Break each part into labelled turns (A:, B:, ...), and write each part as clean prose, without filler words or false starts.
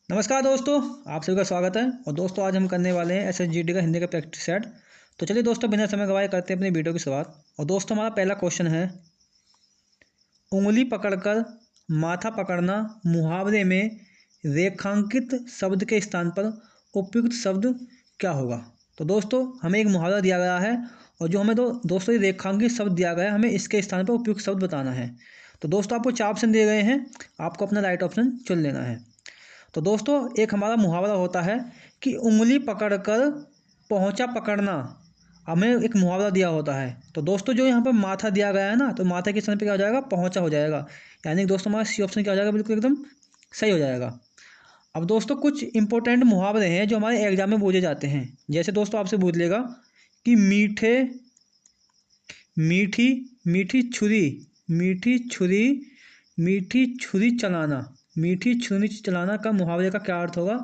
A: नमस्कार दोस्तों। आप सभी का स्वागत है। और दोस्तों आज हम करने वाले हैं एसएसजीडी का हिंदी का प्रैक्टिस सेट। तो चलिए दोस्तों बिना समय गवाए करते हैं अपनी वीडियो की शुरुआत। और दोस्तों हमारा पहला क्वेश्चन है, उंगली पकड़कर माथा पकड़ना मुहावरे में रेखांकित शब्द के स्थान पर उपयुक्त शब्द क्या होगा। तो दोस्तों हमें एक मुहावरा दिया गया है और जो हमें दोस्तों ये रेखांकित शब्द दिया गया है, हमें इसके स्थान पर उपयुक्त शब्द बताना है। तो दोस्तों आपको 4 ऑप्शन दिए गए हैं, आपको अपना राइट ऑप्शन चुन लेना है। तो दोस्तों एक हमारा मुहावरा होता है कि उंगली पकड़कर पहुंचा पकड़ना। हमें एक मुहावरा दिया होता है। तो दोस्तों जो यहाँ पर माथा दिया गया है ना, तो माथा के स्थान पे क्या हो जाएगा, पहुंचा हो जाएगा। यानी कि दोस्तों हमारा सी ऑप्शन क्या हो जाएगा, बिल्कुल एकदम सही हो जाएगा। अब दोस्तों कुछ इंपॉर्टेंट मुहावरे हैं जो हमारे एग्जाम में पूछे जाते हैं। जैसे दोस्तों आपसे पूछ लेगा कि मीठी मीठी छुरी मीठी छुरी मीठी छुरी चलाना, मीठी छुरी चलाना का मुहावरे का क्या अर्थ होगा।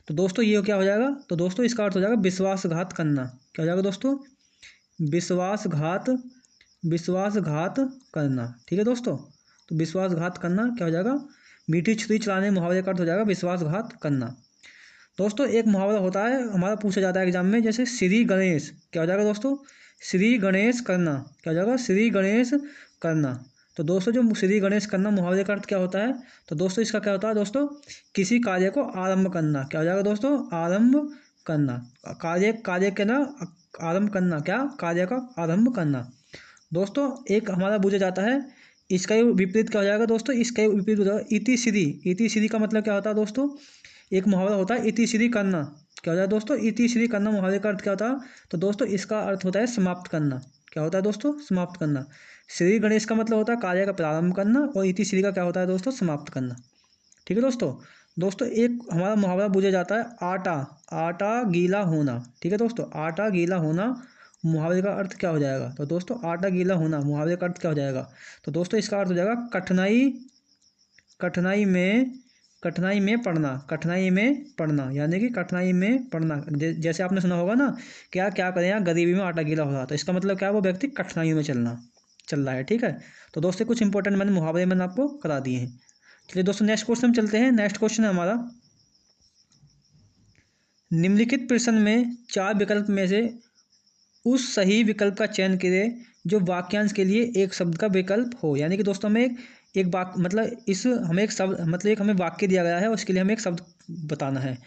A: तो दोस्तों ये क्या हो जाएगा, तो दोस्तों इसका अर्थ हो जाएगा विश्वासघात करना। क्या हो जाएगा दोस्तों, विश्वासघात विश्वासघात करना। ठीक है दोस्तों, तो विश्वासघात करना क्या हो जाएगा, मीठी छुरी चलाने मुहावरे का अर्थ हो जाएगा विश्वासघात करना। दोस्तों एक मुहावरा होता है हमारा, पूछा जाता है एग्जाम में, जैसे श्री गणेश। क्या हो जाएगा दोस्तों, श्री गणेश करना। क्या हो जाएगा, श्री गणेश करना। तो दोस्तों जो श्री गणेश करना मुहावरे का अर्थ क्या होता है, तो दोस्तों इसका क्या होता है दोस्तों, किसी कार्य को आरंभ करना। क्या हो जाएगा दोस्तों, आरंभ करना। कार्य कार्य के ना आरंभ करना, क्या कार्य का आरंभ करना। दोस्तों एक हमारा पूछा जाता है, इसका ही विपरीत क्या हो जाएगा दोस्तों, इसका ही विपरीत हो जाएगा इति श्री। इति श्री का मतलब क्या होता है दोस्तों, एक मुहावरा होता है इति श्री करना। क्या होता है दोस्तों, इति श्री करना मुहावरे का अर्थ क्या होता है, तो दोस्तों इसका अर्थ होता है समाप्त करना। क्या होता है दोस्तों, समाप्त करना। श्री गणेश का मतलब होता है कार्य का प्रारंभ करना और इति श्री का क्या होता है दोस्तों, समाप्त करना। ठीक है दोस्तों। दोस्तों एक हमारा मुहावरा पूछा जाता है, आटा आटा गीला होना। ठीक है दोस्तों, आटा गीला होना मुहावरे का अर्थ क्या हो जाएगा, तो दोस्तों आटा गीला होना मुहावरे का अर्थ क्या हो जाएगा, तो दोस्तों इसका अर्थ हो जाएगा कठिनाई कठिनाई में कठिनाई में पड़ना। कठिनाई में पड़ना यानी कि कठिनाई में पड़ना। जैसे आपने सुना होगा ना, क्या क्या करें यार गरीबी में आटा गीला हो रहा, तो इसका मतलब क्या है, वो व्यक्ति कठिनाई में चल रहा है। ठीक है, तो दोस्तों कुछ इंपॉर्टेंट मैंने मुहावरे मैंने आपको करा दिए हैं। चलिए दोस्तों नेक्स्ट क्वेश्चन चलते हैं। नेक्स्ट क्वेश्चन है हमारा, निम्नलिखित प्रश्न में 4 विकल्प में से उस सही विकल्प का चयन करें जो वाक्यांश के लिए एक शब्द का विकल्प हो। यानी कि दोस्तों हमें एक वाक्य मतलब इस हमें एक शब्द मतलब एक हमें वाक्य दिया गया है और उसके लिए हमें एक शब्द बताना है।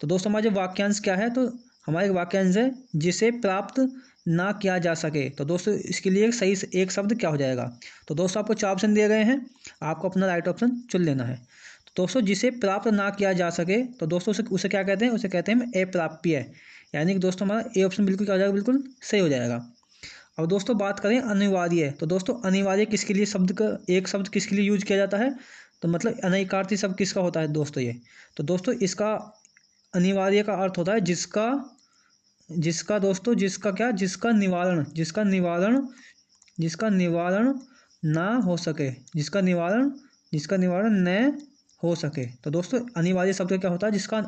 A: तो दोस्तों हमारा जो वाक्यांश क्या है, तो हमारा एक वाक्यांश है जिसे प्राप्त ना किया जा सके। तो दोस्तों इसके लिए एक सही एक शब्द क्या हो जाएगा, तो दोस्तों आपको 4 ऑप्शन दिए गए हैं, आपको अपना राइट ऑप्शन चुन लेना है। तो दोस्तों जिसे प्राप्त ना किया जा सके, तो दोस्तों उसे क्या कहते हैं, उसे कहते हैं अप्राप्य। यानी कि दोस्तों हमारा ए ऑप्शन बिल्कुल क्या हो जाएगा, बिल्कुल सही हो जाएगा। अब दोस्तों बात करें अनिवार्य, तो दोस्तों अनिवार्य किसके लिए शब्द का एक शब्द किसके लिए यूज किया जाता है, तो मतलब अनैकार्थी शब्द किसका होता है दोस्तों ये, तो दोस्तों इसका अनिवार्य का अर्थ होता है जिसका जिसका दोस्तों जिसका क्या जिसका निवारण ना हो सके, जिसका निवारण न हो सके। तो दोस्तों अनिवार्य शब्द का क्या होता है, जिसका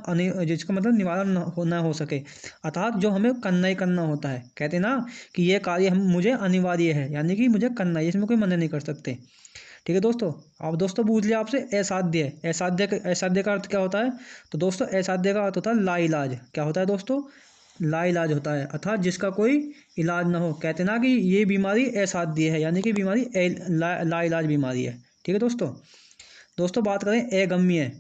A: मतलब निवारण ना हो सके, अर्थात जो हमें करना ही करना होता है। कहते हैं ना कि ये कार्य हम मुझे अनिवार्य है, यानी कि मुझे करना है, इसमें कोई मना नहीं कर सकते। ठीक है दोस्तों। अब दोस्तों पूछ लिया आपसे असाध्य। असाध्य का अर्थ क्या होता है, तो दोस्तों असाध्य का अर्थ होता है लाइलाज। क्या होता है दोस्तों, लाइलाज होता है, अर्थात जिसका कोई इलाज ना हो। कहते हैं ना कि ये बीमारी असाध्य है, यानी कि बीमारी लाइलाज बीमारी है। ठीक है दोस्तों। दोस्तों बात करें अगम्य,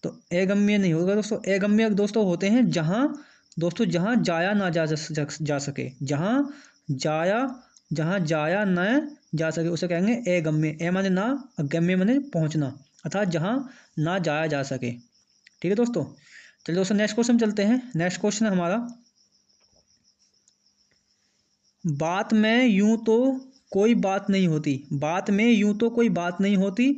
A: तो अगम्य नहीं होगा दोस्तों। अगम्य दोस्तों होते हैं जहाँ जाया ना जा सके, जहाँ जाया न जा सके उसे कहेंगे अगम्य। ए माने ना, अगम्य माने पहुँचना, अर्थात जहाँ ना जाया जा सके। ठीक है दोस्तों। चलिए दोस्तों नेक्स्ट क्वेश्चन चलते हैं। नेक्स्ट क्वेश्चन है हमारा, बात में यूं तो कोई बात नहीं होती, बात में यूं तो कोई बात नहीं होती,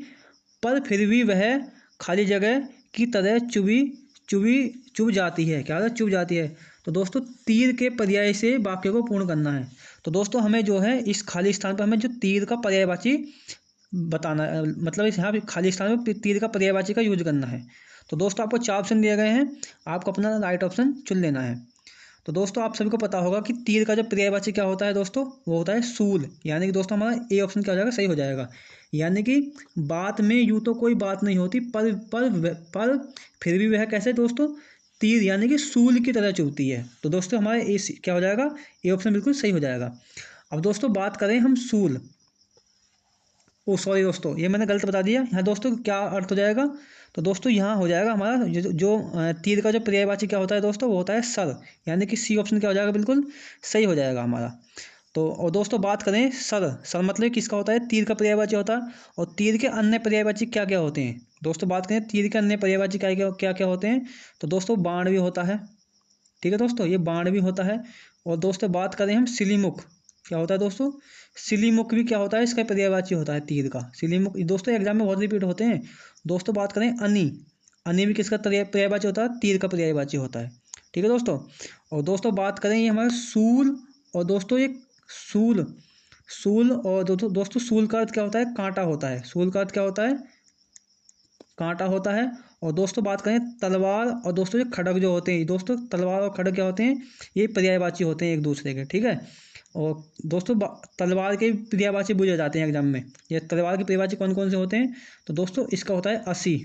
A: पर फिर भी वह खाली जगह की तरह चुभी चुभ जाती है। क्या होता है, चुभ जाती है। तो दोस्तों तीर के पर्याय से वाक्य को पूर्ण करना है। तो दोस्तों हमें जो है इस खाली स्थान पर हमें जो तीर का पर्यायवाची बताना है, मतलब इस यहाँ पे खाली स्थान पर तीर का पर्यायवाची का यूज करना है। तो दोस्तों आपको 4 ऑप्शन दिए गए हैं, आपको अपना राइट ऑप्शन चुन लेना है। तो दोस्तों आप सभी को पता होगा कि तीर का जो पर्यायवाची क्या होता है दोस्तों, वो होता है सूल। यानी कि दोस्तों हमारा ए ऑप्शन क्या हो जाएगा, सही हो जाएगा। यानी कि बात में यूँ तो कोई बात नहीं होती, पर फिर भी वह कैसे दोस्तों, तीर यानी कि सूल की तरह चुभती है। तो दोस्तों हमारा ए क्या हो जाएगा, ए ऑप्शन बिल्कुल सही हो जाएगा। अब दोस्तों बात करें हम सूल, ओ सॉरी दोस्तों, ये मैंने गलत बता दिया। यहाँ दोस्तों क्या अर्थ हो जाएगा, तो दोस्तों यहाँ हो जाएगा हमारा तीर का जो पर्यायवाची क्या होता है दोस्तों, वो होता है सर। यानी कि सी ऑप्शन क्या हो जाएगा, बिल्कुल सही हो जाएगा हमारा। तो और दोस्तों बात करें सर, सर मतलब किसका होता है, तीर का पर्यायवाची होता है। और तीर के अन्य पर्यायवाची क्या क्या होते हैं दोस्तों, बात करें तीर के अन्य पर्यायवाची क्या क्या होते हैं, तो दोस्तों बाण भी होता है। ठीक है दोस्तों, ये बाण भी होता है। और दोस्तों बात करें हम सिलीमुख, क्या होता है दोस्तों, सिलीमुख भी क्या होता है, इसका पर्यायवाची होता है तीर का सिलीमुख। दोस्तों एग्जाम में बहुत रिपीट होते हैं। दोस्तों बात करें अनी, अनी भी किसका पर्यायवाची होता है, तीर का पर्यायवाची होता है। ठीक है दोस्तों। और दोस्तों बात करें ये हमारा सूल, और दोस्तों ये सूल, सूल और दोस्तों सूल का अर्थ क्या होता है, कांटा होता है। सूल का अर्थ क्या होता है, कांटा होता है। और दोस्तों बात करें तलवार, और दोस्तों ये खड़ग जो होते हैं दोस्तों, तलवार और खड़ग क्या होते हैं, ये पर्यायवाची होते हैं एक दूसरे के। ठीक है। और दोस्तों तलवार के पर्यायवाची पूछे जाते हैं एग्जाम में। ये तलवार के पर्यायवाची कौन कौन से होते हैं, तो दोस्तों इसका होता है असी,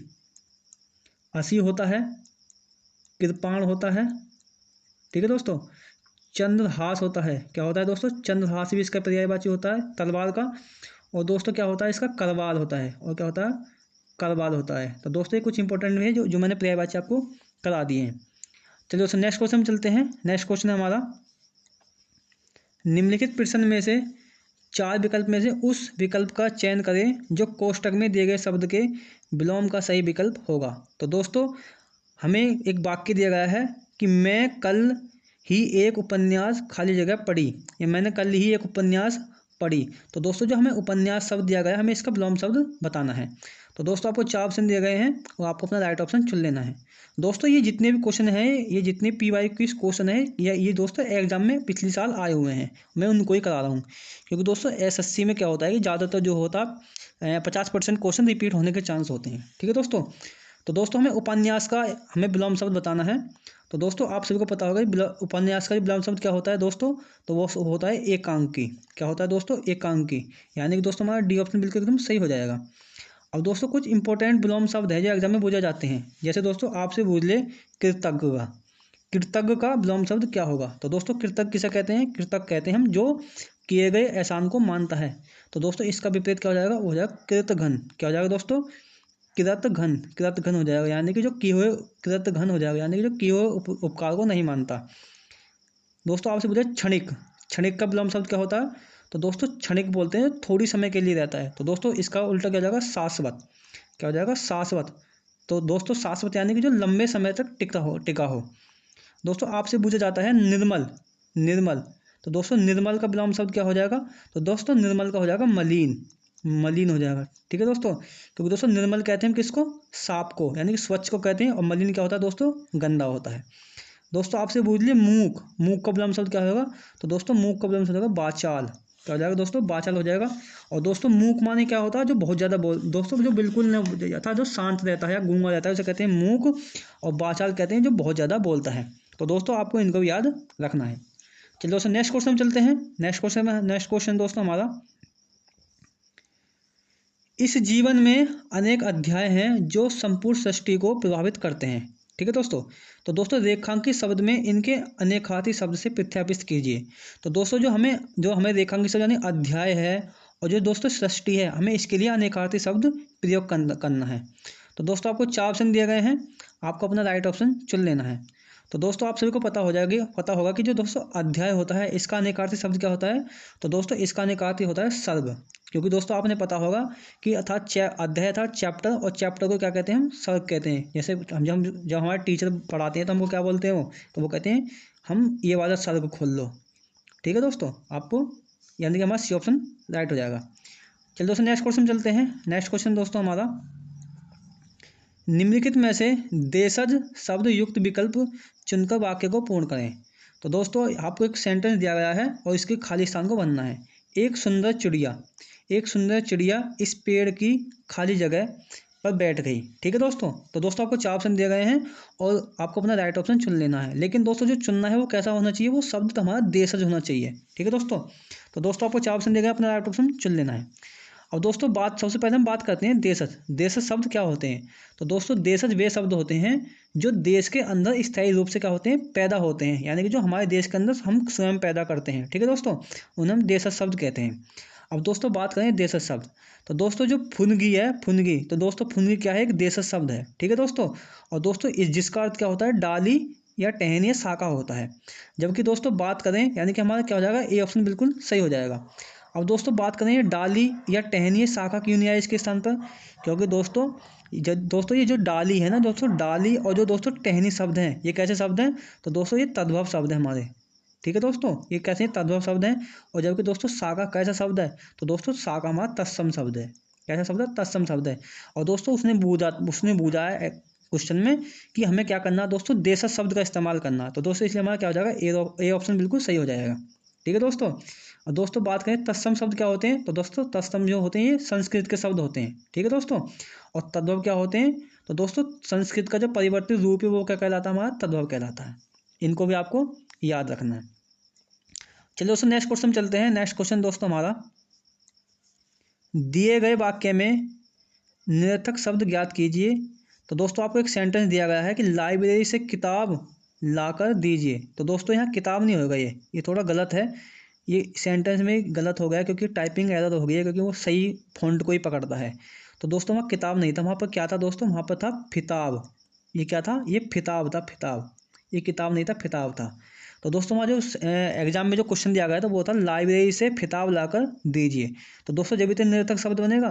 A: असी होता है, कृपाण होता है। ठीक है दोस्तों। चंद्रहास होता है, क्या होता है दोस्तों, चंद्रहास भी इसका पर्यायवाची होता है तलवार का। और दोस्तों क्या होता है, इसका करवाल होता है। और क्या होता है, करवाल होता है। तो दोस्तों ये कुछ इंपॉर्टेंट है जो मैंने पर्यायवाची आपको करा दिए हैं। चलिए दोस्तों नेक्स्ट क्वेश्चन में चलते हैं। नेक्स्ट क्वेश्चन है हमारा, निम्नलिखित प्रश्न में से चार विकल्प में से उस विकल्प का चयन करें जो कोष्टक में दिए गए शब्द के विलोम का सही विकल्प होगा। तो दोस्तों हमें एक वाक्य दिया गया है कि मैं कल ही एक उपन्यास खाली जगह पढ़ी, या मैंने कल ही एक उपन्यास पढ़ी। तो दोस्तों जो हमें उपन्यास शब्द दिया गया है, हमें इसका विलोम शब्द बताना है। तो दोस्तों आपको चार ऑप्शन दिए गए हैं, और आपको अपना राइट ऑप्शन चुन लेना है। दोस्तों ये जितने भी क्वेश्चन हैं, ये जितने PY क्विज क्वेश्चन है, ये दोस्तों एग्जाम में पिछले साल आए हुए हैं, मैं उनको ही करा रहा हूँ। क्योंकि दोस्तों SSC में क्या होता है कि ज़्यादातर जो होता है 50% क्वेश्चन रिपीट होने के चांस होते हैं। ठीक है दोस्तों। तो दोस्तों हमें उपन्यास का हमें विलोम शब्द बताना है। तो दोस्तों आप सभी को पता होगा कि उपन्यास का विलोम शब्द क्या होता है दोस्तों, तो वो होता है एकांकी। क्या होता है दोस्तों, एकांकी। यानी कि दोस्तों हमारा डी ऑप्शन बिल्कुल एकदम सही हो जाएगा। अब दोस्तों कुछ इंपॉर्टेंट विलोम शब्द है जो एग्जाम में पूछे जाते हैं। जैसे दोस्तों आपसे पूछ ले कृतज्ञ का, कृतज्ञ का विलोम शब्द क्या होगा। तो दोस्तों कृतज्ञ किसे कहते हैं, कृतज्ञ कहते हैं हम जो किए गए एहसान को मानता है। तो दोस्तों इसका विपरीत क्या हो जाएगा, वो हो जाएगा कृतघ्न। क्या हो जाएगा दोस्तों, कृतघ्न, कृतघ्न हो जाएगा। यानी कि जो किए हुए, कृतघ्न हो जाएगा यानी कि जो किए हुए उपकार को नहीं मानता। दोस्तों आपसे पूछे क्षणिक, क्षणिक का विलोम शब्द क्या होता है, तो दोस्तों क्षणिक बोलते हैं थोड़ी समय के लिए रहता है। तो दोस्तों इसका उल्टा क्या हो जाएगा, शाश्वत। क्या हो जाएगा, शाश्वत। तो दोस्तों शाश्वत यानी कि जो लंबे समय तक टिका हो। दोस्तों आपसे पूछा जाता है निर्मल, निर्मल। तो दोस्तों निर्मल का विलोम शब्द क्या हो जाएगा, तो दोस्तों निर्मल का हो जाएगा मलिन, मलिन हो जाएगा। ठीक है दोस्तों। क्योंकि दोस्तों निर्मल कहते हैं किसको, साफ को, यानी कि स्वच्छ को कहते हैं। और मलिन क्या होता है दोस्तों, गंदा होता है। दोस्तों आपसे पूछ लिए मूक, मूक का विलोम शब्द क्या होगा, तो दोस्तों मूक का विलोम शब्द होगा बाचाल। क्या हो जाएगा दोस्तों, बाचाल हो जाएगा। और दोस्तों मूक माने क्या होता है, जो बहुत ज़्यादा दोस्तों जो बिल्कुल न जाता है, जो शांत रहता है या गूंगा रहता है, उसे कहते हैं मूक। और बाचाल कहते हैं जो बहुत ज़्यादा बोलता है। तो दोस्तों आपको इनको भी याद रखना है। चलिए दोस्तों नेक्स्ट क्वेश्चन में चलते हैं। नेक्स्ट क्वेश्चन दोस्तों हमारा, इस जीवन में अनेक अध्याय हैं जो संपूर्ण सृष्टि को प्रभावित करते हैं। ठीक है दोस्तों। तो दोस्तों रेखांकित शब्द में इनके अनेकार्थी शब्द से प्रतिस्थापित कीजिए। तो दोस्तों जो हमें रेखांकित शब्द यानी अध्याय है, और जो दोस्तों सृष्टि है, हमें इसके लिए अनेकार्थी शब्द प्रयोग करना है। तो दोस्तों आपको चार ऑप्शन दिए गए हैं, आपको अपना राइट ऑप्शन चुन लेना है। तो दोस्तों आप सभी को पता होगा कि जो दोस्तों अध्याय होता है, इसका अनेकार्थी शब्द क्या होता है, तो दोस्तों इसका अनेकार्थी होता है सर्ग। क्योंकि दोस्तों आपने पता होगा कि अर्थात अध्याय था चैप्टर, और चैप्टर को क्या कहते हैं, हम सर्ग कहते हैं। जैसे हम जब हमारे टीचर पढ़ाते हैं तो हमको क्या बोलते हैं वो, तो वो कहते हैं हम ये वाला सर्ग खोल लो। ठीक है दोस्तों, आपको यानी कि हमारा सी ऑप्शन राइट हो जाएगा। चलिए दोस्तों नेक्स्ट क्वेश्चन चलते हैं। नेक्स्ट क्वेश्चन दोस्तों हमारा, निम्नलिखित में से देशज शब्द युक्त विकल्प चुनकर वाक्य को पूर्ण करें। तो दोस्तों आपको एक सेंटेंस दिया गया है और इसके खाली स्थान को भरना है। एक सुंदर चिड़िया, एक सुंदर चिड़िया इस पेड़ की खाली जगह पर बैठ गई। ठीक है दोस्तों, तो दोस्तों आपको 4 ऑप्शन दिए गए हैं और आपको अपना राइट ऑप्शन चुन लेना है। लेकिन दोस्तों जो चुनना है वो कैसा होना चाहिए, वो शब्द तो हमारा देशज होना चाहिए। ठीक है दोस्तों, तो दोस्तों आपको 4 ऑप्शन दिए गए, अपना राइट ऑप्शन चुन लेना है। अब दोस्तों बात सबसे पहले हम बात करते हैं देशज। देशज शब्द क्या होते हैं? तो दोस्तों देशज वे शब्द होते हैं जो देश के अंदर स्थायी रूप से क्या होते हैं, पैदा होते हैं, यानी कि जो हमारे देश के अंदर हम स्वयं पैदा करते हैं। ठीक है दोस्तों, उन्हें हम देशज शब्द कहते हैं। अब दोस्तों बात करें देशज शब्द, तो दोस्तों जो फुनगी है, फुनगी, तो दोस्तों फुनगी क्या है, एक देशज शब्द है। ठीक है दोस्तों, और दोस्तों इस जिसका अर्थ क्या होता है, डाली या टहनी या शाखा होता है। जबकि दोस्तों बात करें, यानी कि हमारा क्या हो जाएगा, ए ऑप्शन बिल्कुल सही हो जाएगा। अब दोस्तों बात करें ये डाली या टहनी या शाखा क्यों नहीं आई इसके स्थान पर, क्योंकि दोस्तों ये जो डाली है ना दोस्तों, डाली और जो दोस्तों टहनी शब्द हैं, ये कैसे शब्द हैं, तो दोस्तों ये तद्भव शब्द है हमारे। ठीक है दोस्तों, ये कैसे हैं, तद्भव शब्द हैं। और जबकि दोस्तों शाखा कैसा शब्द है, तो दोस्तों शाखा हमारा तत्सम शब्द है। कैसा शब्द है, तत्सम शब्द है। और दोस्तों उसने बूझा है क्वेश्चन में कि हमें क्या करना है दोस्तों, देशज शब्द का इस्तेमाल करना है। तो दोस्तों इसलिए हमारा क्या हो जाएगा, ए ऑप्शन बिल्कुल सही हो जाएगा। ठीक है दोस्तों, और दोस्तों बात करें तत्सम शब्द क्या होते हैं, तो दोस्तों तत्सम जो होते हैं ये संस्कृत के शब्द होते हैं। ठीक है दोस्तों, और तद्भव क्या होते हैं, तो दोस्तों संस्कृत का जो परिवर्तित रूप है वो क्या कहलाता है, हमारा तद्भव कहलाता है। इनको भी आपको याद रखना है। चलिए दोस्तों नेक्स्ट क्वेश्चन चलते हैं। नेक्स्ट क्वेश्चन दोस्तों हमारा, दिए गए वाक्य में निरर्थक शब्द ज्ञात कीजिए। तो दोस्तों आपको एक सेंटेंस दिया गया है कि लाइब्रेरी से किताब लाकर दीजिए। तो दोस्तों यहाँ किताब नहीं होगा, ये थोड़ा गलत है। ये सेंटेंस में गलत हो गया क्योंकि टाइपिंग एरर हो गई है, क्योंकि वो सही फॉन्ट को ही पकड़ता है। तो दोस्तों वहाँ किताब नहीं था, वहाँ पर क्या था दोस्तों, वहाँ पर था फिताब। ये क्या था, ये फिताब था, फिताब। ये किताब नहीं था, फिताब था। तो दोस्तों वहाँ जो एग्जाम में जो क्वेश्चन दिया गया था वो था लाइब्रेरी से फिताब लाकर दीजिए। तो दोस्तों जब इतने निरर्थक शब्द बनेगा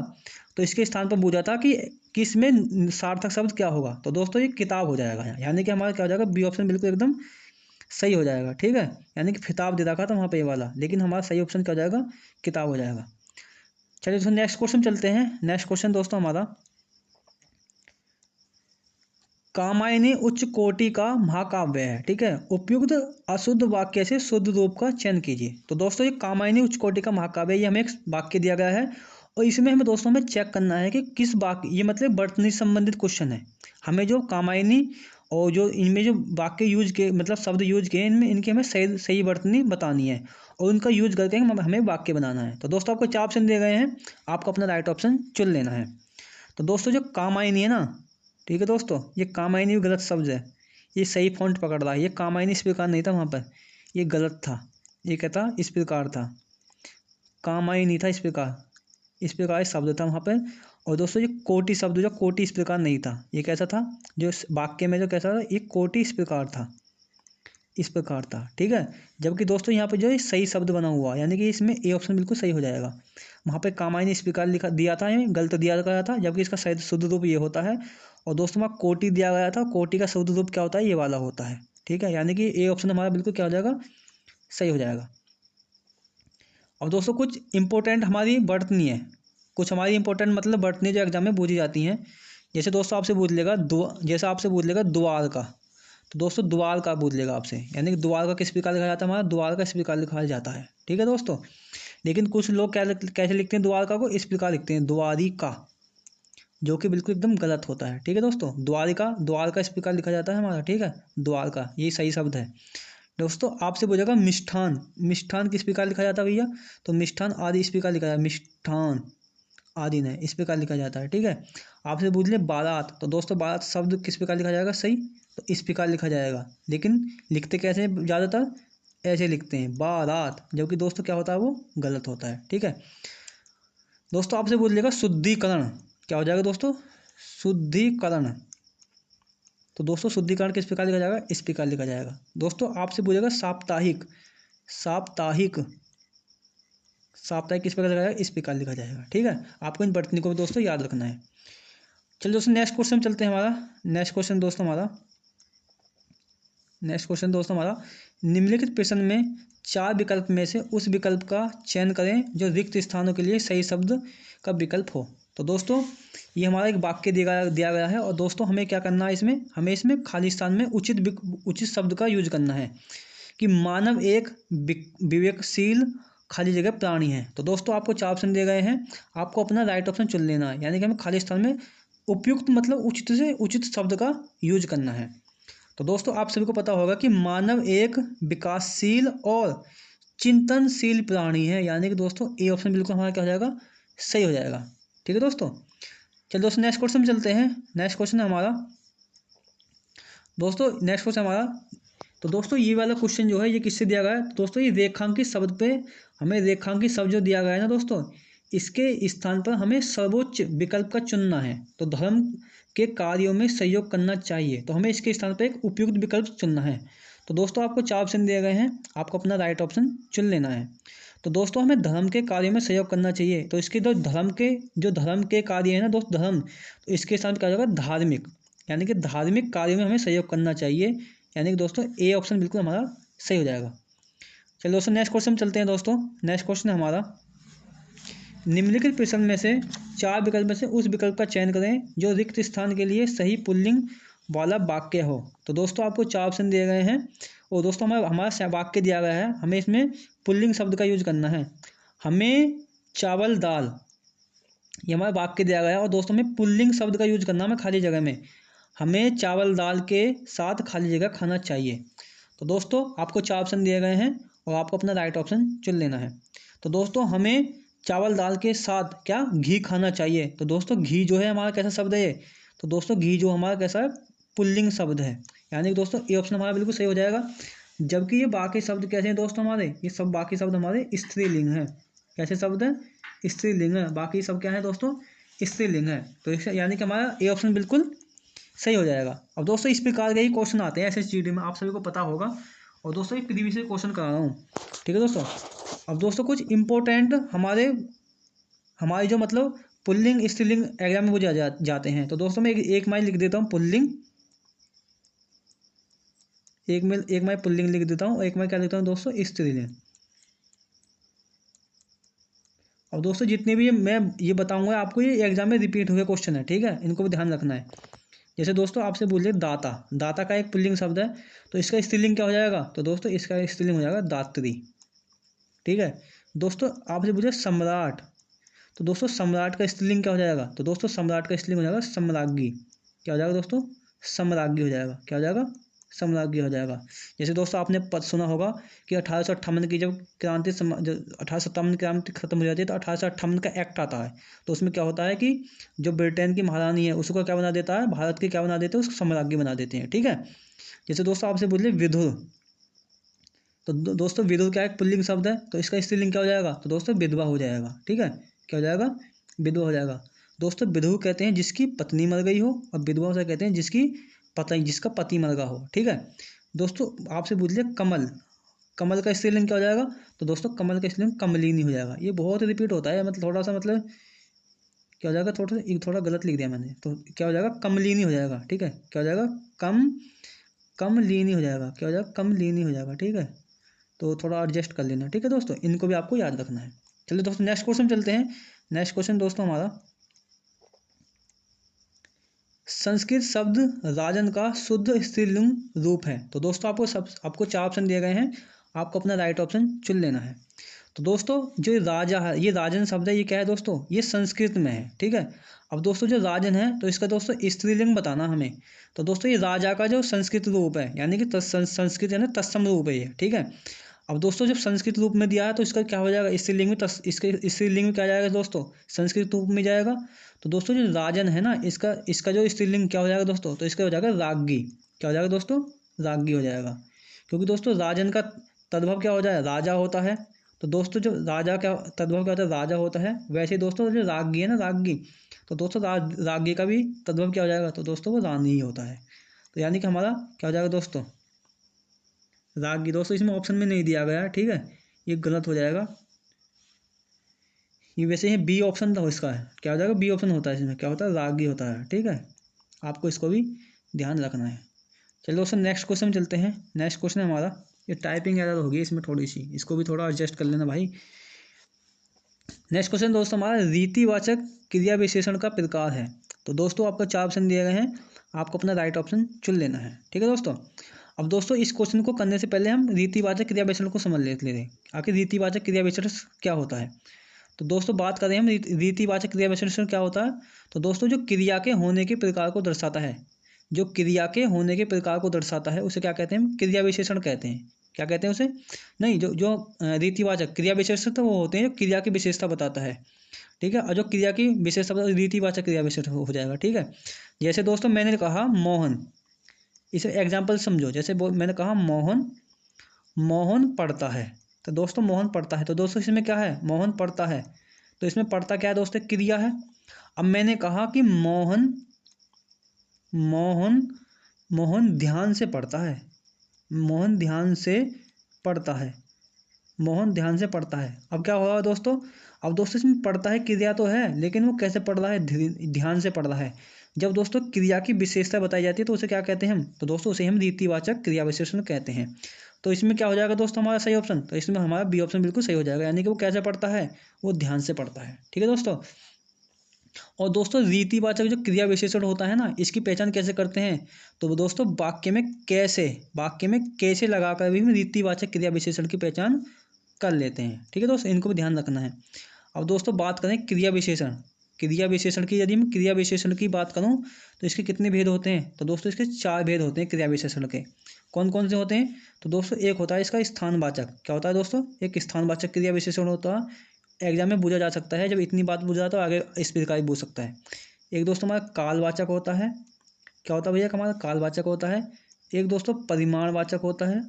A: तो इसके स्थान पर पूछा था कि किसमें सार्थक शब्द क्या होगा, तो दोस्तों ये किताब हो जाएगा यहाँ, यानी कि हमारा क्या हो जाएगा, बी ऑप्शन बिल्कुल एकदम सही हो जाएगा। ठीक है, यानी कि फिताब दे रखा था वहाँ पे ये वाला, लेकिन हमारा सही ऑप्शन क्या हो जाएगा, किताब हो जाएगा। चलिए दोस्तों नेक्स्ट क्वेश्चन चलते हैं। नेक्स्ट क्वेश्चन दोस्तों हमारा, कामायनी उच्च कोटि का महाकाव्य है। ठीक है, उपयुक्त अशुद्ध वाक्य से शुद्ध रूप का चयन कीजिए। तो दोस्तों ये कामायनी उच्च कोटि का महाकाव्य, ये हमें एक वाक्य दिया गया है और इसमें हमें चेक करना है कि किस वाक्य, ये मतलब वर्तनी संबंधित क्वेश्चन है। हमें जो कामायनी और जो इनमें जो वाक्य यूज के मतलब शब्द यूज किए इनमें, इनकी हमें सही सही वर्तनी बतानी है और उनका यूज करके हमें वाक्य बनाना है। तो दोस्तों आपको 4 ऑप्शन दिए गए हैं, आपको अपना राइट ऑप्शन चुन लेना है। तो दोस्तों जो कामायनी है ना, ठीक है दोस्तों, ये कामायनी भी गलत शब्द है, ये सही फॉन्ट पकड़ रहा है। ये कामायनी इस प्रकार नहीं था वहाँ पर, ये गलत था। ये क्या था, इस प्रकार था, कामायनी था इस प्रकार शब्द था वहाँ पर। और दोस्तों ये कोटि शब्द, जो कोटि इस प्रकार नहीं था, ये कैसा था, जो वाक्य में जो कैसा था, ये कोटि इस प्रकार था, इस प्रकार था। ठीक है, जबकि दोस्तों यहाँ पे जो है सही शब्द बना हुआ, यानी कि इसमें ए ऑप्शन बिल्कुल सही हो जाएगा। वहाँ पे कामायनी इस प्रकार लिखा दिया था, ये गलत दिया गया था, जबकि इसका सही शुद्ध रूप ये होता है। और दोस्तों वहाँ कोटि दिया गया था, कोटि का शुद्ध रूप क्या होता है, ये वाला होता है। ठीक है, यानी कि ए ऑप्शन हमारा बिल्कुल क्या हो जाएगा, सही हो जाएगा। अब दोस्तों कुछ इंपॉर्टेंट हमारी वर्तनी है, कुछ हमारी इंपॉर्टेंट मतलब वर्तनी जो एग्जाम में पूछी जाती हैं। जैसे दोस्तों आपसे पूछ लेगा जैसा आपसे पूछ लेगा द्वार का, तो दोस्तों द्वार का पूछ लेगा आपसे, यानी कि द्वार का किस प्रकार लिखा जाता है, हमारा द्वार का इस प्रकार लिखा जाता है। ठीक है दोस्तों, लेकिन कुछ लोग कैसे लिखते हैं द्वारका को, इस प्रकार लिखते हैं द्वारिका, जो कि बिल्कुल एकदम गलत होता है। ठीक है दोस्तों, द्वारका इस प्रकार लिखा जाता है हमारा। ठीक है, द्वारका यही सही शब्द है। दोस्तों आपसे पूछेगा मिष्ठान, मिष्ठान किस प्रकार लिखा जाता है भैया, तो मिष्ठान आदि इस प्रकार लिखा जाता है, मिष्ठान आदि ने इस प्रकार लिखा जाता है। ठीक है, आपसे पूछ ले बारात, तो दोस्तों बारात शब्द किस प्रकार लिखा जाएगा सही, तो इस प्रकार लिखा जाएगा, लेकिन लिखते कैसे हैं ज़्यादातर, ऐसे लिखते हैं बारात, जबकि दोस्तों क्या होता है, वो गलत होता है। ठीक है दोस्तों, आपसे पूछ लेगा शुद्धिकरण, क्या हो जाएगा दोस्तों, शुद्धिकरण, तो दोस्तों शुद्धिकरण किस प्रकार लिखा जाएगा, इस प्रकार लिखा जाएगा। दोस्तों आपसे पूछेगा साप्ताहिक, साप्ताहिक, साप्ताहिक किस प्रकार लिखा जाएगा, इस प्रकार लिखा जाएगा। ठीक है, आपको इन वर्तनी को भी दोस्तों याद रखना है। चलिए दोस्तों नेक्स्ट क्वेश्चन चलते हैं हमारा। नेक्स्ट क्वेश्चन दोस्तों हमारा, निम्नलिखित प्रश्न में 4 विकल्प में से उस विकल्प का चयन करें जो रिक्त स्थानों के लिए सही शब्द का विकल्प हो। तो दोस्तों ये हमारा एक वाक्य दिया गया है और दोस्तों हमें क्या करना है, हमें इसमें खाली स्थान में उचित शब्द का यूज करना है कि मानव एक विवेकशील खाली जगह प्राणी है। तो दोस्तों आपको 4 ऑप्शन दिए गए हैं, आपको अपना राइट ऑप्शन चुन लेना है, यानी कि हमें खाली स्थान में उपयुक्त मतलब उचित से उचित शब्द का यूज करना है। तो दोस्तों आप सभी को पता होगा कि मानव एक विकासशील और चिंतनशील प्राणी है, यानी कि दोस्तों ए ऑप्शन बिल्कुल हमारा क्या हो जाएगा, सही हो जाएगा। ठीक है दोस्तों, चलिए दोस्तों नेक्स्ट क्वेश्चन चलते हैं। नेक्स्ट क्वेश्चन है हमारा दोस्तों, नेक्स्ट क्वेश्चन हमारा, तो दोस्तों ये वाला क्वेश्चन जो है ये किससे दिया गया है, तो दोस्तों ये रेखांकित शब्द पे हमें रेखांकित शब्द जो दिया गया है ना दोस्तों, इसके स्थान पर हमें सर्वोच्च विकल्प का चुनना है। तो धर्म के कार्यों में सहयोग करना चाहिए, तो हमें इसके स्थान पर एक उपयुक्त विकल्प चुनना है। तो दोस्तों आपको 4 ऑप्शन दिए गए हैं, आपको अपना राइट ऑप्शन चुन लेना है। तो दोस्तों हमें धर्म के कार्यों में सहयोग करना चाहिए, तो इसके जो धर्म के कार्य है ना दोस्त, धर्म, तो इसके साथ क्या होगा, धार्मिक, यानी कि धार्मिक कार्यों में हमें सहयोग करना चाहिए, यानी कि दोस्तों ए ऑप्शन बिल्कुल हमारा सही हो जाएगा। चलिए दोस्तों नेक्स्ट क्वेश्चन चलते हैं। दोस्तों नेक्स्ट क्वेश्चन है हमारा, निम्नलिखित प्रश्न में से 4 विकल्प में से उस विकल्प का चयन करें जो रिक्त स्थान के लिए सही पुल्लिंग वाला वाक्य हो। तो दोस्तों आपको 4 ऑप्शन दिए गए हैं, और दोस्तों हमारा वाक्य दिया गया है, हमें इसमें पुल्लिंग शब्द का यूज करना है। हमें चावल दाल, ये हमारा वाक्य दिया गया है, और दोस्तों हमें पुल्लिंग शब्द का यूज करना है, हमें खाली जगह में हमें चावल दाल के साथ खाली जगह खाना चाहिए। तो दोस्तों आपको 4 ऑप्शन दिए गए हैं, और आपको अपना राइट ऑप्शन चुन लेना है। तो दोस्तों हमें चावल दाल के साथ क्या, घी खाना चाहिए। तो दोस्तों घी जो है हमारा कैसा शब्द है ये, तो दोस्तों घी जो हमारा कैसा है, पुल्लिंग शब्द है, यानी कि दोस्तों ये ऑप्शन हमारा बिल्कुल सही हो जाएगा। जबकि ये बाकी शब्द कैसे हैं दोस्तों, हमारे ये सब बाकी शब्द हमारे स्त्रीलिंग हैं। कैसे शब्द है, स्त्रीलिंग है, बाकी सब क्या है दोस्तों, स्त्रीलिंग है। तो यानी कि हमारा ए ऑप्शन बिल्कुल सही हो जाएगा। अब दोस्तों इस प्रकार के ही क्वेश्चन आते हैं SSGD में, आप सभी को पता होगा, और दोस्तों ये प्रीवियस क्वेश्चन करा रहा हूँ। ठीक है दोस्तों, अब दोस्तों कुछ इंपॉर्टेंट हमारे जो मतलब पुल्लिंग स्त्रीलिंग एग्जाम में वो जाते हैं। तो दोस्तों मैं एक माइल लिख देता हूँ पुल्लिंग, एक माइल पुल्लिंग लिख देता हूँ, और एक माइल क्या लिखता हूँ दोस्तों, स्त्रीलिंग। अब दोस्तों जितने भी मैं ये बताऊंगा आपको, ये एग्जाम में रिपीट हुए क्वेश्चन है, ठीक है, इनको भी ध्यान रखना है। जैसे दोस्तों आपसे बोलिए दाता, दाता का एक पुल्लिंग शब्द है, तो इसका स्त्रीलिंग क्या हो जाएगा, तो दोस्तों इसका स्त्रीलिंग हो जाएगा दात्री। ठीक है दोस्तों, आपसे बोलिए सम्राट, तो दोस्तों सम्राट का स्त्रीलिंग क्या हो जाएगा, तो दोस्तों सम्राट का स्त्रीलिंग हो जाएगा सम्राज्ञी। क्या हो जाएगा दोस्तों, सम्राज्ञी हो जाएगा। क्या हो जाएगा, सम्राज्ञी हो जाएगा। जैसे दोस्तों आपने पद सुना होगा कि 1858 की जब 1857 क्रांति खत्म हो जाती है, तो 1858 का एक्ट आता है। तो उसमें क्या होता है कि जो ब्रिटेन की महारानी है उसको क्या बना देता है, भारत की क्या बना देते हैं, उसको सम्राज्ञी बना देते हैं। ठीक है, जैसे दोस्तों आपसे बोलिए विधुर, तो दोस्तों विधुर क्या एक पुल्लिंग शब्द है, तो इसका स्त्रीलिंग क्या हो जाएगा, तो दोस्तों विधवा हो जाएगा। ठीक है, क्या हो जाएगा, विधवा हो जाएगा। दोस्तों विधु कहते हैं जिसकी पत्नी मर गई हो, और विधवा से कहते हैं जिसका पति मर गया हो। ठीक है दोस्तों, आपसे पूछ लिया कमल, कमल का स्त्रीलिंग क्या हो जाएगा, तो दोस्तों कमल का स्त्रीलिंग कमलिनी हो जाएगा। ये बहुत रिपीट होता है, मतलब थोड़ा सा मतलब क्या हो जाएगा, थोड़ा गलत लिख दिया मैंने, तो क्या हो जाएगा, कमलिनी हो जाएगा। ठीक है, क्या हो जाएगा, कमलिनी हो जाएगा। क्या हो जाएगा, कमलिनी हो जाएगा। ठीक है, तो थोड़ा एडजस्ट कर लेना। ठीक है दोस्तों, इनको भी आपको याद रखना है। चलिए दोस्तों नेक्स्ट क्वेश्चन चलते हैं। नेक्स्ट क्वेश्चन दोस्तों हमारा, संस्कृत शब्द राजन का शुद्ध स्त्रीलिंग रूप है। तो दोस्तों आपको 4 ऑप्शन दिए गए हैं, आपको अपना राइट ऑप्शन चुन लेना है। तो दोस्तों जो राजा है, ये राजन शब्द है, ये क्या है दोस्तों, ये संस्कृत में है। ठीक है, अब दोस्तों जो राजन है, तो इसका दोस्तों स्त्रीलिंग बताना हमें। तो दोस्तों ये राजा का जो संस्कृत रूप है, यानी कि संस्कृत है ना, तत्सम रूप है ये। ठीक है, अब दोस्तों जब संस्कृत रूप में दिया है, तो इसका क्या हो जाएगा, स्त्रीलिंग में इसके स्त्रीलिंग में क्या जाएगा दोस्तों, संस्कृत रूप में जाएगा। तो दोस्तों जो राजन है ना, इसका जो स्त्रीलिंग क्या हो जाएगा दोस्तों, तो इसका हो जाएगा राज्ञी। क्या हो जाएगा दोस्तों, राज्ञी हो जाएगा। क्योंकि दोस्तों राजन का तद्भव क्या हो जाएगा, राजा होता है। तो दोस्तों जो राजा क्या तद्भव क्या होता है, राजा होता है। वैसे ही दोस्तों जो राज्ञी है ना, राज्ञी, तो दोस्तों राज्ञी का भी तद्भव क्या हो जाएगा, तो दोस्तों वो रानी ही होता है। तो यानी कि हमारा क्या हो जाएगा दोस्तों, राज्ञी। दोस्तों इसमें ऑप्शन में नहीं दिया गया है, ठीक है, ये गलत हो जाएगा। ये वैसे ही बी ऑप्शन था इसका, है क्या हो जाएगा, बी ऑप्शन होता है, इसमें क्या होता है, राज्ञी होता है। ठीक है, आपको इसको भी ध्यान रखना है। चलिए दोस्तों नेक्स्ट क्वेश्चन में चलते हैं। नेक्स्ट क्वेश्चन है हमारा, ये टाइपिंग एरर होगी इसमें थोड़ी सी, इसको भी थोड़ा एडजस्ट कर लेना भाई। नेक्स्ट क्वेश्चन दोस्तों हमारा, रीतिवाचक क्रिया विशेषण का प्रकार है। तो दोस्तों आपको 4 ऑप्शन दिए गए हैं, आपको अपना राइट ऑप्शन चुन लेना है। ठीक है दोस्तों, अब दोस्तों इस क्वेश्चन को करने से पहले हम रीतिवाचक क्रिया विशेषण को समझ लेते हैं, आखिर रीतिवाचक क्रिया विशेषण क्या होता है। तो दोस्तों बात करें हम रीतिवाचक क्रिया विशेषण क्या होता है। तो दोस्तों जो क्रिया के होने के प्रकार को दर्शाता है, जो क्रिया के होने के प्रकार को दर्शाता है उसे क्या कहते हैं, हम क्रिया विशेषण कहते हैं। क्या कहते हैं उसे, नहीं, जो जो रीतिवाचक क्रिया विशेषण तो वो होते हैं जो क्रिया की विशेषता बताता है, ठीक है। और जो क्रिया की विशेषता रीतिवाचक क्रिया विशेषण हो जाएगा, ठीक है। जैसे दोस्तों मैंने कहा मोहन, इसे एग्जाम्पल समझो। जैसे मैंने कहा मोहन, मोहन पढ़ता है। तो दोस्तों मोहन पढ़ता है, तो दोस्तों इसमें क्या है, मोहन पढ़ता है, तो इसमें पढ़ता क्या है दोस्तों, क्रिया है। अब मैंने कहा कि मोहन, मोहन, मोहन ध्यान से पढ़ता है, मोहन ध्यान से पढ़ता है, मोहन ध्यान से पढ़ता है। अब क्या होगा दोस्तों, अब दोस्तों इसमें पढ़ता है क्रिया तो है, लेकिन वो कैसे पढ़ रहा है, ध्यान से पढ़ रहा है। जब दोस्तों क्रिया की विशेषता बताई जाती है तो उसे क्या कहते हैं हम, तो दोस्तों उसे हम रीतिवाचक क्रिया विशेषण कहते हैं। तो इसमें क्या हो जाएगा दोस्तों हमारा सही ऑप्शन, तो इसमें हमारा बी ऑप्शन बिल्कुल सही हो जाएगा, यानी कि वो कैसे पढ़ता है, वो ध्यान से पढ़ता है, ठीक है दोस्तों। और दोस्तों रीतिवाचक जो क्रिया विशेषण होता है ना, इसकी पहचान कैसे करते हैं, तो दोस्तों वाक्य में कैसे लगाकर भी हम रीतिवाचक क्रिया विशेषण की पहचान कर लेते हैं, ठीक है दोस्तों, इनको भी ध्यान रखना है। अब दोस्तों बात करें क्रिया विशेषण, क्रिया विशेषण की, यदि मैं क्रिया विशेषण की बात करूं तो इसके कितने भेद होते हैं, तो दोस्तों इसके 4 भेद होते हैं क्रिया विशेषण के। कौन कौन से होते हैं, तो दोस्तों एक होता है इसका स्थानवाचक, क्या होता है दोस्तों, एक स्थानवाचक क्रिया विशेषण होता है। एग्जाम में पूछा जा सकता है, जब इतनी बात पूछा तो आगे इस प्रकार भी पूछ सकता है। एक दोस्तों हमारा कालवाचक होता है, क्या होता है भैया, हमारा कालवाचक होता है। एक दोस्तों परिमाणवाचक होता है,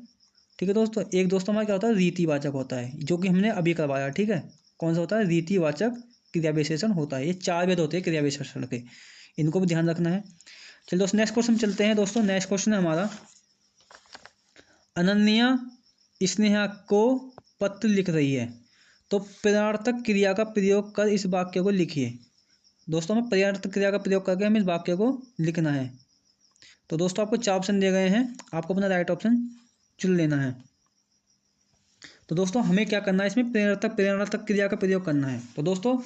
A: ठीक है दोस्तों। एक दोस्तों हमारा क्या होता है, रीतिवाचक होता है, जो कि हमने अभी करवाया, ठीक है। कौन सा होता है, रीतिवाचक क्रिया विशेषण होता है। ये 4 भेद होते हैं क्रिया विशेषण के, इनको भी ध्यान रखना है। चलिए दोस्तों नेक्स्ट क्वेश्चन चलते हैं। दोस्तों नेक्स्ट क्वेश्चन है हमारा, अनन्या स्नेहा को पत्र लिख रही है, तो प्रेरणार्थक क्रिया का प्रयोग कर इस वाक्य को लिखिए। दोस्तों हमें प्रेरणार्थक क्रिया का प्रयोग करके हमें इस वाक्य को लिखना है। तो दोस्तों आपको 4 ऑप्शन दिए गए हैं, आपको अपना राइट ऑप्शन चुन लेना है। तो दोस्तों हमें क्या करना है, इसमें प्रेरणार्थक क्रिया का प्रयोग करना है। तो दोस्तों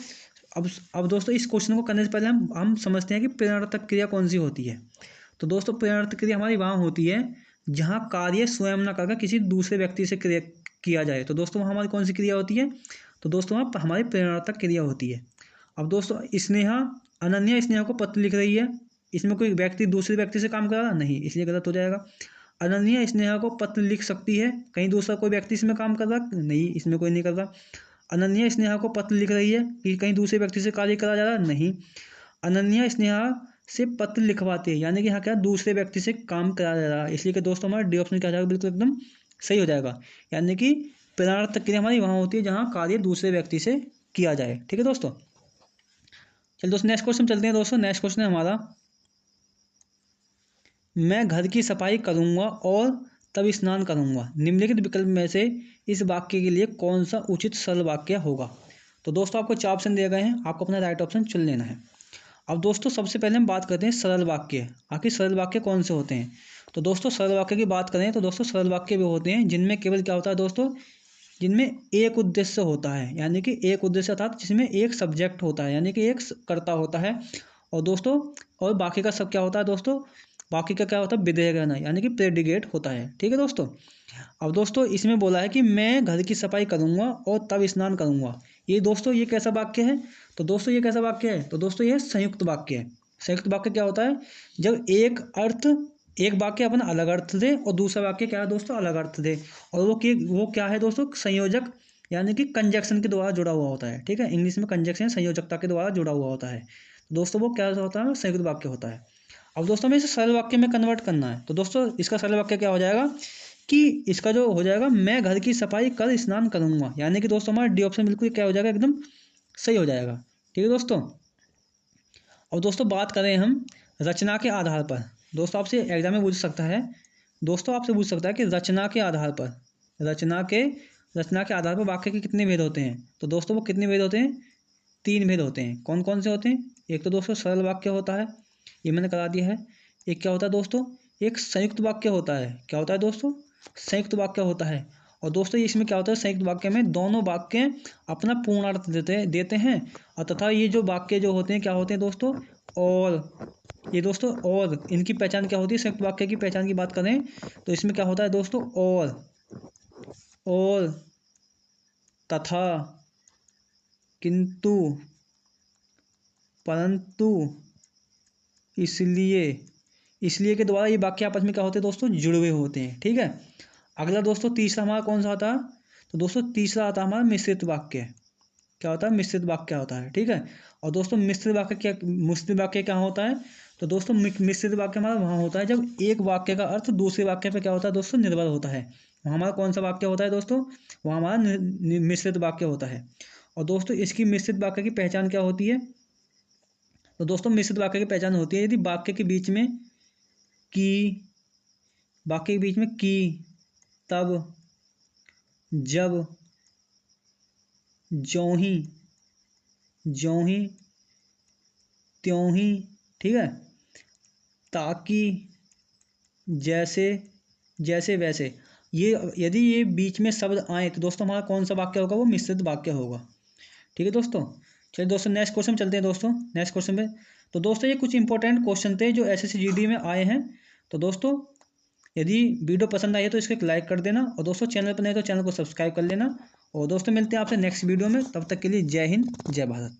A: अब दोस्तों इस क्वेश्चन को करने से पहले हम समझते हैं कि प्रेरणार्थक क्रिया कौन सी होती है। तो दोस्तों प्रेरणार्थक क्रिया हमारी वहाँ होती है जहाँ कार्य स्वयं न करके किसी दूसरे व्यक्ति से क्रिया किया जाए। तो दोस्तों वहाँ हमारी कौन सी क्रिया होती है, तो दोस्तों वहाँ हमारी प्रेरणार्थक क्रिया होती है। अब दोस्तों अनन्या स्नेहा को पत्र लिख रही है, इसमें कोई व्यक्ति दूसरे व्यक्ति से काम कर रहा नहीं, इसलिए गलत हो जाएगा। अनन्या स्नेहा को पत्र लिख सकती है, कहीं दूसरा कोई व्यक्ति इसमें काम कर रहा नहीं, इसमें कोई नहीं कर रहा। अनन्या स्नेहा को पत्र लिख रही है कि कहीं दूसरे व्यक्ति से कार्य करा जा रहा नहीं। अनन्या स्नेहा से पत्र लिखवाते हैं, यानी कि यहाँ क्या दूसरे व्यक्ति से काम कराया जा रहा है, इसलिए कि दोस्तों हमारा डी ऑप्शन क्या हो जाएगा, बिल्कुल एकदम सही हो जाएगा। यानी कि प्रेरणार्थक क्रिया हमारी वहाँ होती है जहाँ कार्य दूसरे व्यक्ति से किया जाए, ठीक है दोस्तों। चलिए दोस्तों नेक्स्ट क्वेश्चन चलते हैं। दोस्तों नेक्स्ट क्वेश्चन है हमारा, मैं घर की सफाई करूंगा और तब स्नान करूंगा, निम्नलिखित विकल्प में से इस वाक्य के लिए कौन सा उचित सरल वाक्य होगा। तो दोस्तों आपको 4 ऑप्शन दिए गए हैं, आपको अपना राइट ऑप्शन चुन लेना है। अब दोस्तों सबसे पहले हम बात करते हैं सरल वाक्य, आखिर सरल वाक्य कौन से होते हैं। तो दोस्तों सरल वाक्य की बात करें तो दोस्तों सरल वाक्य भी होते हैं जिनमें केवल क्या होता है दोस्तों, जिनमें एक उद्देश्य होता है, यानी कि एक उद्देश्य अर्थात जिसमें एक सब्जेक्ट होता है, यानी कि एक कर्ता होता है। और दोस्तों और बाकी का सब क्या होता है दोस्तों, बाकी का क्या होता है, विधेय कहना, यानी कि प्रेडिकेट होता है, ठीक है दोस्तों। अब दोस्तों इसमें बोला है कि मैं घर की सफाई करूंगा और तब स्नान करूंगा, ये दोस्तों ये कैसा वाक्य है, तो दोस्तों ये कैसा वाक्य है, तो दोस्तों ये संयुक्त वाक्य है। संयुक्त वाक्य क्या होता है, जब एक वाक्य अपना अलग अर्थ दे और दूसरा वाक्य क्या है दोस्तों, अलग अर्थ दे, और वो क्या है दोस्तों, संयोजक, यानी कि कंजक्शन के द्वारा जुड़ा हुआ होता है, ठीक है। इंग्लिश में कंजक्शन संयोजकता के द्वारा जुड़ा हुआ होता है, दोस्तों वो क्या होता है, संयुक्त वाक्य होता है। अब दोस्तों हमें इसे सरल वाक्य में कन्वर्ट करना है। तो दोस्तों इसका सरल वाक्य क्या हो जाएगा, कि इसका जो हो जाएगा, मैं घर की सफाई कर स्नान करूंगा, यानी कि दोस्तों हमारा डी ऑप्शन बिल्कुल क्या हो जाएगा, एकदम सही हो जाएगा, ठीक है दोस्तों। और दोस्तों बात करें हम रचना के आधार पर, दोस्तों आपसे एग्जाम में पूछ सकता है, दोस्तों आपसे पूछ सकता है कि रचना के आधार पर, रचना के आधार पर वाक्य के कितने भेद होते हैं। तो दोस्तों वो कितने भेद होते हैं, 3 भेद होते हैं। कौन कौन से होते हैं, एक तो दोस्तों सरल वाक्य होता है, ये मैंने करा दिया है। एक क्या होता है दोस्तों, एक संयुक्त वाक्य होता है, क्या होता है दोस्तों, संयुक्त वाक्य होता है। और दोस्तों इसमें क्या होता है, संयुक्त वाक्य में दोनों वाक्य अपना पूर्णार्थ देते हैं, और तथा ये जो वाक्य जो होते हैं क्या होते हैं दोस्तों, और ये दोस्तों और इनकी पहचान क्या होती है, संयुक्त वाक्य की पहचान की बात करें तो इसमें क्या होता है दोस्तों, और तथा, किंतु, परंतु, इसलिए, इसलिए के द्वारा ये वाक्य आपस में क्या होते हैं दोस्तों, जुड़े हुए होते हैं। ठीक है। अगला दोस्तों तीसरा हमारा कौन सा आता है, तो दोस्तों तीसरा आता है हमारा मिश्रित वाक्य। क्या होता है, मिश्रित वाक्य होता है। ठीक है। और दोस्तों मिश्रित वाक्य क्या होता है, तो दोस्तों मिश्रित वाक्य हमारा वहाँ होता है जब एक वाक्य का अर्थ दूसरे वाक्य पे क्या होता है दोस्तों, निर्भर होता है। वहाँ हमारा कौन सा वाक्य होता है दोस्तों, वहाँ हमारा मिश्रित वाक्य होता है। और दोस्तों इसकी मिश्रित वाक्य की पहचान क्या होती है, तो दोस्तों मिश्रित वाक्य की पहचान होती है यदि वाक्य के बीच में की, वाक्य के बीच में की, तब, जब, ज्यों ही, ज्यों ही, त्यों ही, ठीक है, ताकि, जैसे, जैसे वैसे, ये यदि ये बीच में शब्द आए तो दोस्तों हमारा कौन सा वाक्य होगा, वो मिश्रित वाक्य होगा। ठीक है दोस्तों। चलिए दोस्तों नेक्स्ट क्वेश्चन चलते हैं दोस्तों, नेक्स्ट क्वेश्चन पे। तो दोस्तों ये कुछ इंपॉर्टेंट क्वेश्चन थे जो एसएससी जीडी में आए हैं। तो दोस्तों यदि वीडियो पसंद आई है तो इसको एक लाइक कर देना, और दोस्तों चैनल पर नहीं तो चैनल को सब्सक्राइब कर लेना। और दोस्तों मिलते हैं आपसे नेक्स्ट वीडियो में, तब तक के लिए जय हिंद, जय भारत।